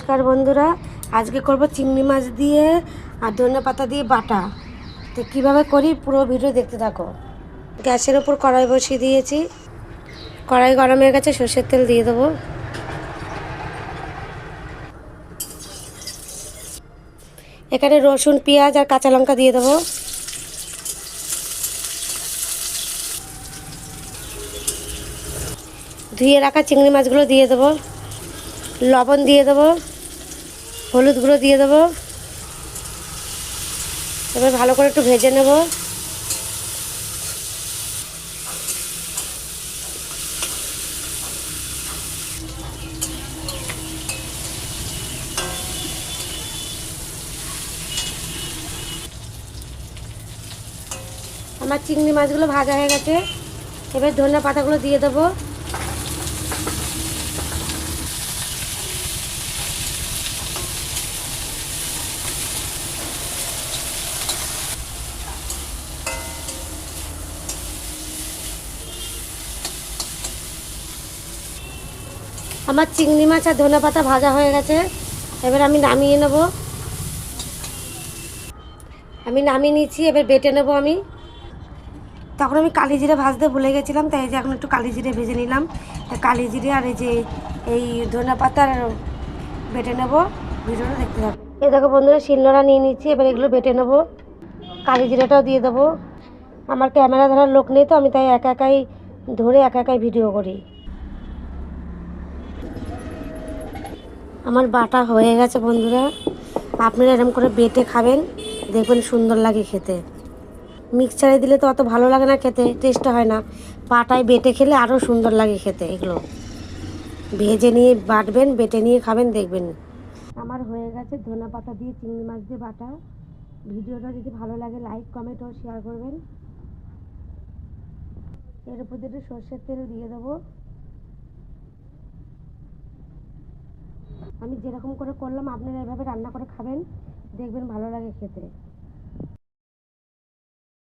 নমস্কার বন্ধুরা, আজকে করব চিংড়ি মাছ দিয়ে আর ধনেপাতা দিয়ে বাটা। তো কীভাবে করি পুরো ভিডিও দেখতে থাকো। গ্যাসের ওপর কড়াই বসিয়ে দিয়েছি, কড়াই গরম হয়ে গেছে, সর্ষের তেল দিয়ে দেবো। এখানে রসুন, পেঁয়াজ আর কাঁচা লঙ্কা দিয়ে দেবো। ধুয়ে রাখা চিংড়ি মাছগুলো দিয়ে দেবো, লবণ দিয়ে দেবো, হলুদ গুঁড়ো দিয়ে দেবো। এবার ভালো করে একটু ভেজে নেব। আমার চিংড়ি মাছগুলো ভাজা হয়ে গেছে, এবার ধনে পাতাগুলো দিয়ে দেবো। আমার চিংড়ি মাছ আর ধনে পাতা ভাজা হয়ে গেছে, এবার আমি নামিয়ে নেব। আমি নামিয়ে নিচ্ছি, এবার বেটে নেব আমি। তখন আমি কালি জিরে ভাজতে ভুলে গেছিলাম, তাই যে এখন একটু কালি জিরে ভেজে নিলাম। কালি জিরে আর এই যে এই ধনে পাতার বেটে নেব। ভিডিওটা দেখতে থাকো। এই দেখো বন্ধুরা, শিলনোড়া নিয়ে নিচ্ছি, এবার এগুলো বেটে নেব। কালি জিরেটাও দিয়ে দেবো। আমার ক্যামেরা ধরার লোক নেই, তো আমি তাই একা একাই ধরে একা একাই ভিডিও করি। আমার বাটা হয়ে গেছে বন্ধুরা, আপনারা এরকম করে বেটে খাবেন, দেখবেন সুন্দর লাগে খেতে। মিক্সচারে দিলে তো অত ভালো লাগে না খেতে, টেস্টটা হয় না। বাটায় বেটে খেলে আরও সুন্দর লাগে খেতে। এগুলো ভেজে নিয়ে বাটবেন, বেটে নিয়ে খাবেন, দেখবেন। আমার হয়ে গেছে ধনে পাতা দিয়ে চিংড়ি মাছ দিয়ে বাটা। ভিডিওটা যদি ভালো লাগে লাইক, কমেন্ট ও শেয়ার করবেন। এর উপর দিয়ে একটু সর্ষের তেল দিয়ে দেবো। আমি যেরকম করে করলাম আপনারা এভাবে রান্না করে খাবেন, দেখবেন ভালো লাগে খেতে।